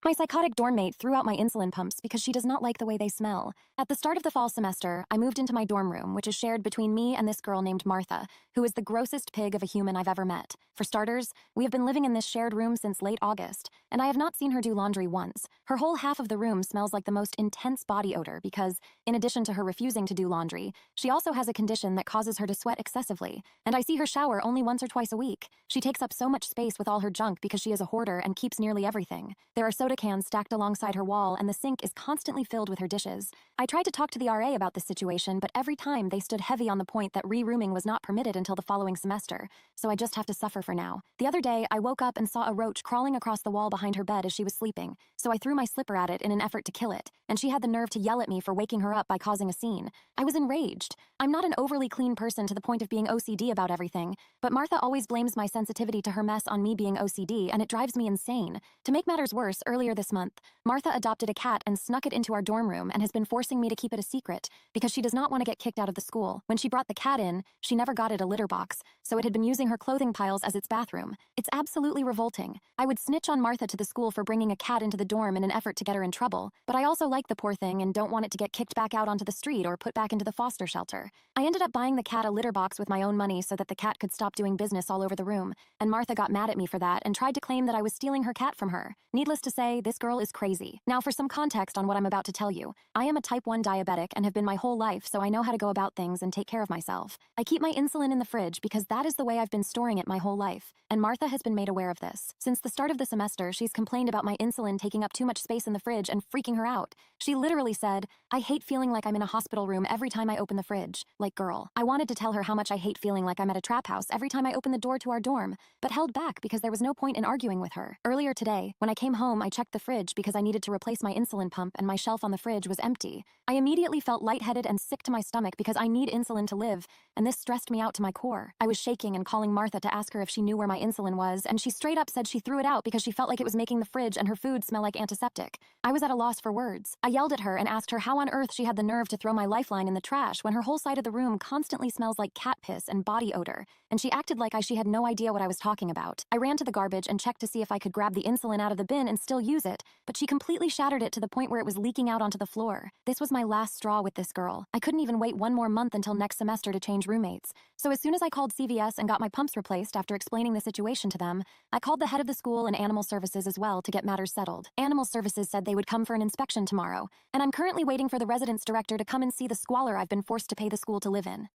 My psychotic dorm mate threw out my insulin pumps because she does not like the way they smell. At the start of the fall semester, I moved into my dorm room, which is shared between me and this girl named Martha, who is the grossest pig of a human I've ever met. For starters, we have been living in this shared room since late August, and I have not seen her do laundry once. Her whole half of the room smells like the most intense body odor because, in addition to her refusing to do laundry, she also has a condition that causes her to sweat excessively, and I see her shower only once or twice a week. She takes up so much space with all her junk because she is a hoarder and keeps nearly everything. There are soda cans stacked alongside her wall, and the sink is constantly filled with her dishes. I tried to talk to the RA about this situation, but every time they stood heavy on the point that re-rooming was not permitted until the following semester, so I just have to suffer for now. The other day, I woke up and saw a roach crawling across the wall behind her bed as she was sleeping, so I threw my slipper at it in an effort to kill it, and she had the nerve to yell at me for waking her up by causing a scene. I was enraged. I'm not an overly clean person to the point of being OCD about everything, but Martha always blames my sensitivity to her mess on me being OCD, and it drives me insane. To make matters worse, earlier this month, Martha adopted a cat and snuck it into our dorm room and has been forcing me to keep it a secret because she does not want to get kicked out of the school. When she brought the cat in, she never got it a litter box, so it had been using her clothing piles as its bathroom. It's absolutely revolting. I would snitch on Martha to the school for bringing a cat into the dorm in an effort to get her in trouble, but I also like the poor thing and don't want it to get kicked back out onto the street or put back into the foster shelter. I ended up buying the cat a litter box with my own money so that the cat could stop doing business all over the room, and Martha got mad at me for that and tried to claim that I was stealing her cat from her. Needless to say, this girl is crazy. Now for some context on what I'm about to tell you. I am a type 1 diabetic and have been my whole life, so I know how to go about things and take care of myself. I keep my insulin in the fridge because that is the way I've been storing it my whole life, and Martha has been made aware of this. Since the start of the semester, she's complained about my insulin taking up too much space in the fridge and freaking her out. She literally said, "I hate feeling like I'm in a hospital room every time I open the fridge." Like, girl. I wanted to tell her how much I hate feeling like I'm at a trap house every time I open the door to our dorm, but held back because there was no point in arguing with her. Earlier today, when I came home, I checked the fridge because I needed to replace my insulin pump and my shelf on the fridge was empty. I immediately felt lightheaded and sick to my stomach because I need insulin to live, and this stressed me out to my core. I was shaking and calling Martha to ask her if she knew where my insulin was, and she straight up said she threw it out because she felt like it was making the fridge and her food smell like antiseptic. I was at a loss for words. I yelled at her and asked her how on earth she had the nerve to throw my lifeline in the trash when her whole side of the room constantly smells like cat piss and body odor, and she acted like she had no idea what I was talking about. I ran to the garbage and checked to see if I could grab the insulin out of the bin and still use it, but she completely shattered it to the point where it was leaking out onto the floor. This was my last straw with this girl. I couldn't even wait one more month until next semester to change roommates. So as soon as I called CVS and got my pumps replaced after explaining the situation to them, I called the head of the school and Animal Services as well to get matters settled. Animal Services said they would come for an inspection tomorrow, and I'm currently waiting for the residence director to come and see the squalor I've been forced to pay the school to live in.